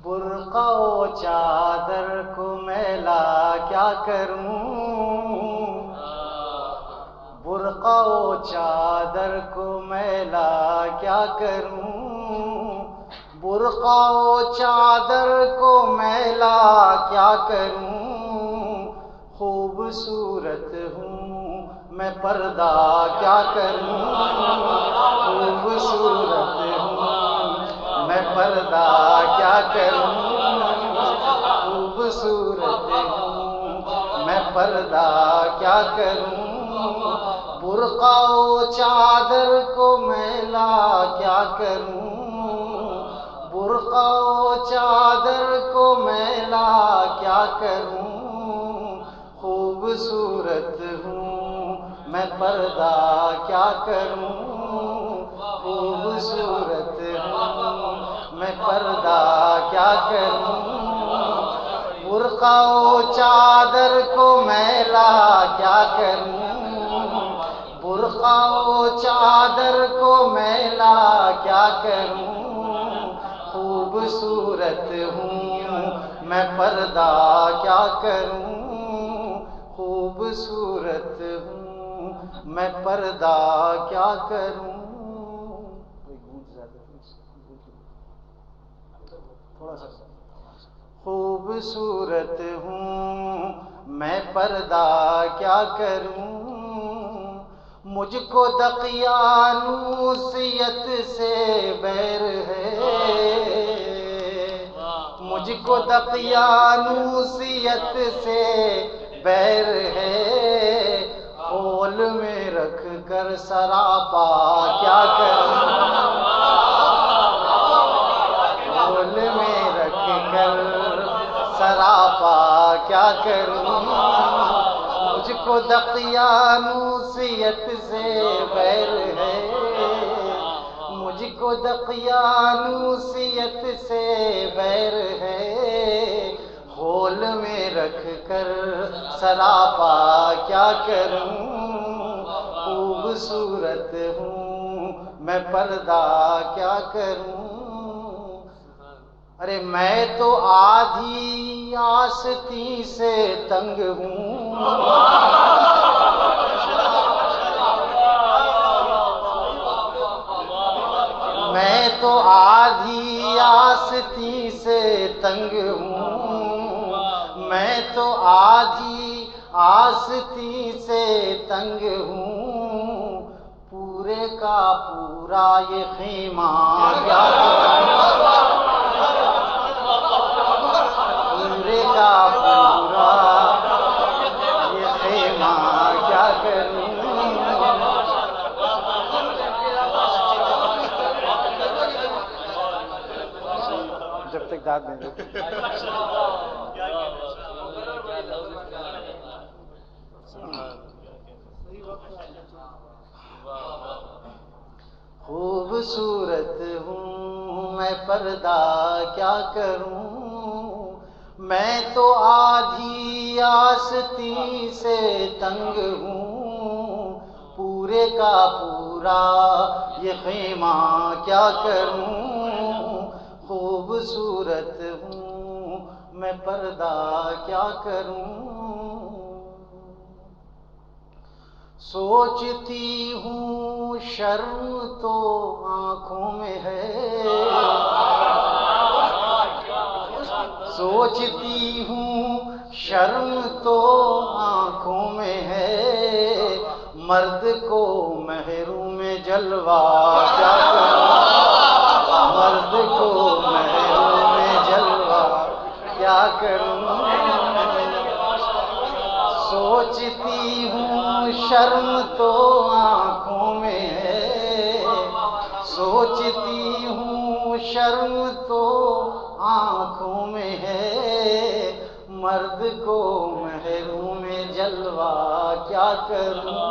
برقع و چادر کو میلا کیا کروں، برقع و چادر کو میلا کیا کروں، برقع و چادر کو میلا کیا کروں، خوبصورت ہوں میں پردہ کیا کروں، خوبصورت ہوں میں پردہ کیا کروں، خوبصورت ہوں میں پردہ کیا کروں، برقع و چادر کو میلا کیا کروں، برقع و چادر کو میلا کیا کروں، خوبصورت ہوں میں پردہ کیا کروں، خوبصورت ہوں میں پردہ کیا کروں، برقع و چادر کو میلا کیا کروں، برقع و چادر کو میلا کیا کروں، خوبصورت ہوں میں پردہ کیا کروں، خوبصورت ہوں میں پردہ کیا کروں۔ تھوڑا سا خوبصورت ہوں میں پردہ کیا کروں، مجھ کو دقیانوسیت سے بیر ہے، مجھ کو دقیانوسیت سے بیر ہے، خول میں رکھ کر سراپا کیا کروں، خول میں رکھ کر سراپا کیا کروں، مجھ کو دقیانوسیت سے بیر ہے، مجھ کو دقیانوسیت سے بیر ہے، خول میں رکھ کر سراپا کیا کروں، خوبصورت ہوں میں پردہ کیا کروں، ارے میں تو آدھی آستی سے تنگ ہوں، میں تو آدھی آستی سے تنگ ہوں، میں تو آدھی آستی سے تنگ ہوں، پورے کا پورا یہ خیمہ کیا کروں، پورے کا پورا یہ خیمہ کیا کروں، جب تک داد نہیں دے خوبصورت ہوں میں پردہ کیا کروں، میں تو آدھی آستی سے تنگ ہوں، پورے کا پورا یہ خیمہ کیا کروں، خوبصورت ہوں میں پردہ کیا کروں، سوچتی ہوں شرم تو آنکھوں میں ہے، سوچتی ہوں شرم تو آنکھوں میں ہے، مرد کو محروم جلوہ کیا کروں، مرد کو محروم جلوہ کیا کروں، سوچتی ہوں شرم تو آنکھوں میں ہے، سوچتی ہوں شرم تو آنکھوں میں ہے، مرد کو محروم جلوہ کیا کروں،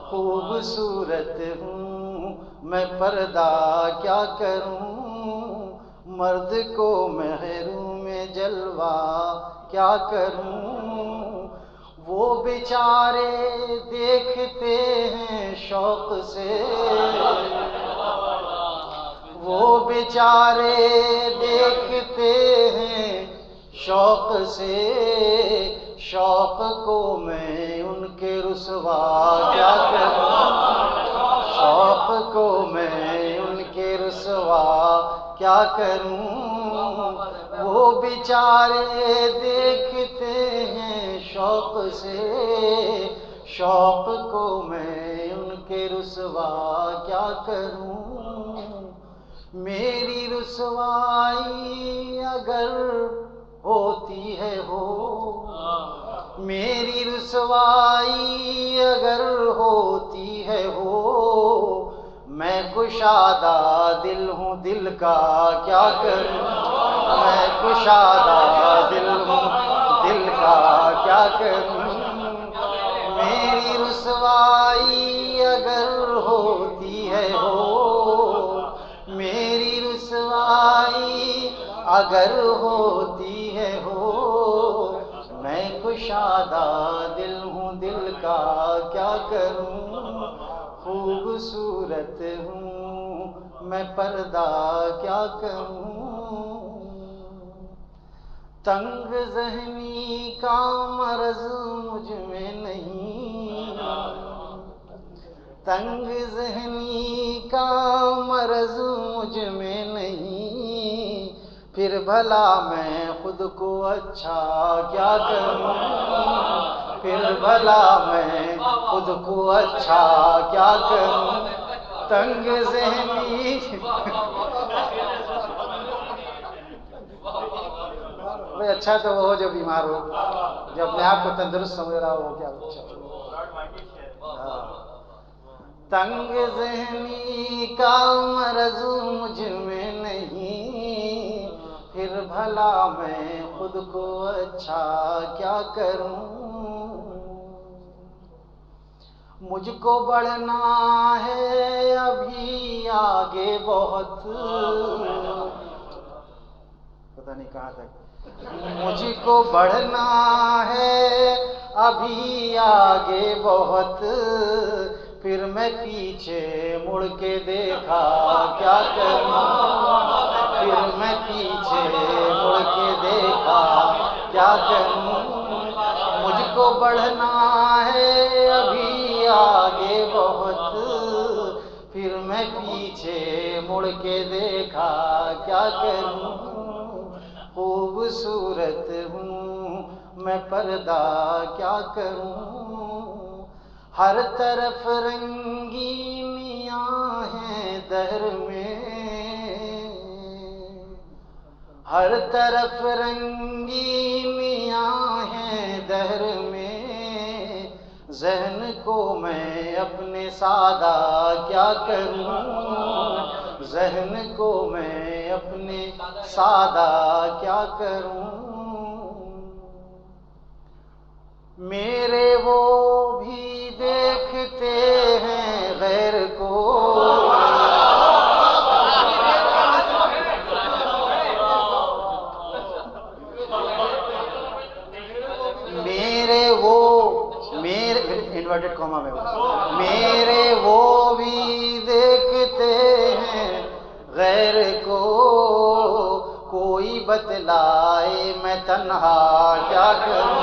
خوبصورت ہوں میں پردہ کیا کروں، مرد کو محروم جلوہ کیا کروں، وہ بیچارے دیکھتے ہیں شوق سے، وہ بیچارے دیکھتے ہیں شوق سے، شوق کو میں ان کے رسوا کیا کروں، شوق کو میں ان کے رسوا کیا کروں، وہ بیچارے دیکھتے ہیں شوق سے، شوق کو میں ان کے رسوا کیا کروں، میری رسوائی اگر ہوتی ہے ہو، میری رسوائی اگر ہوتی ہے ہو، میں کشادہ دل ہوں دل کا کیا کروں، میں کشادہ دل ہوں دل کا کیا کروں، میری رسوائی اگر ہوتی ہے ہو، میری رسوائی اگر ہوتی ہے ہو، میں کشادہ دل ہوں دل کا کیا کروں، خوبصورت ہوں میں پردہ کیا کروں، تنگ ذہنی کا مرض مجھ میں نہیں، تنگ ذہنی کا مرض مجھ میں نہیں، پھر بھلا میں خود کو اچھا کیا کروں، پھر بھلا میں خود کو اچھا کیا کروں، تنگ ذہنی بھئی اچھا تو وہ ہو جو بیمار ہو، جو اپنے آپ کو تندرست سمجھ رہا ہو کیا اچھا ہو، تنگ ذہنی کا مرض مجھ میں نہیں، پھر بھلا میں خود کو اچھا کیا کروں، مجھ کو بڑھنا ہے ابھی آگے بہت، پتہ نہیں کہاں تک، مجھ کو بڑھنا ہے ابھی آگے بہت، پھر میں پیچھے مڑ کے دیکھا کیا کروں، پھر میں پیچھے مڑ کے دیکھا کیا کروں، مجھ کو بڑھنا ہے ابھی آگے بہت، پھر میں پیچھے مڑ کے دیکھا کیا کروں، خوبصورت ہوں میں پردہ کیا کروں، ہر طرف رنگینیاں ہیں دہر میں، ہر طرف رنگینیاں ہیں دہر میں، ذہن کو میں اپنے سادہ کیا کروں، ذہن کو میں اپنے سادہ کیا کروں، میرے وہ بھی دیکھتے ہیں غیر کو، میرے وہ میرے انورٹڈ کوما میں میرے وہ بھی دیکھتے ہیں غیر کو، کوئی بتلائے میں تنہا کیا کروں،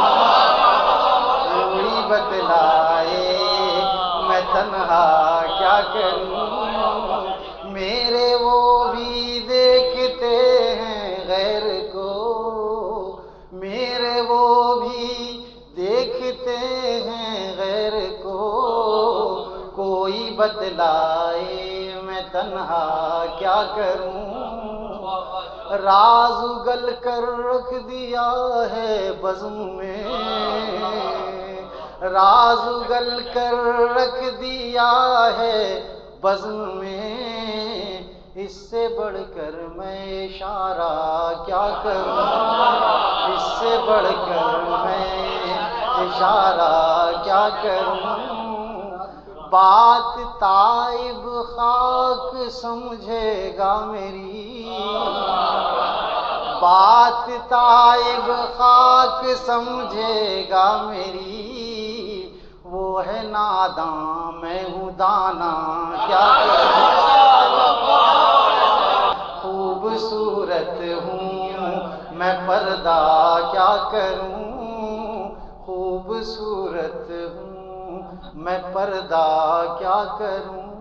کوئی بتلائے میں تنہا کیا کروں، میرے وہ بھی دیکھتے ہیں غیر کو، میرے وہ بھی دیکھتے ہیں غیر کو، کوئی بتلائے میں تنہا کیا کروں، راز اگل کر رکھ دیا ہے بزم میں، راز اگل کر رکھ دیا ہے بزم میں، اس سے بڑھ کر میں اشارہ کیا کروں، اس سے بڑھ کر میں اشارہ کیا کروں، بات تائب خاک سمجھے گا میری، بات تائب خاک سمجھے گا میری، وہ ہے ناداں میں ہوں دانا کیا کروں، خوب خوبصورت ہوں میں پردہ کیا کروں، خوبصورت ہوں میں پردہ کیا کروں۔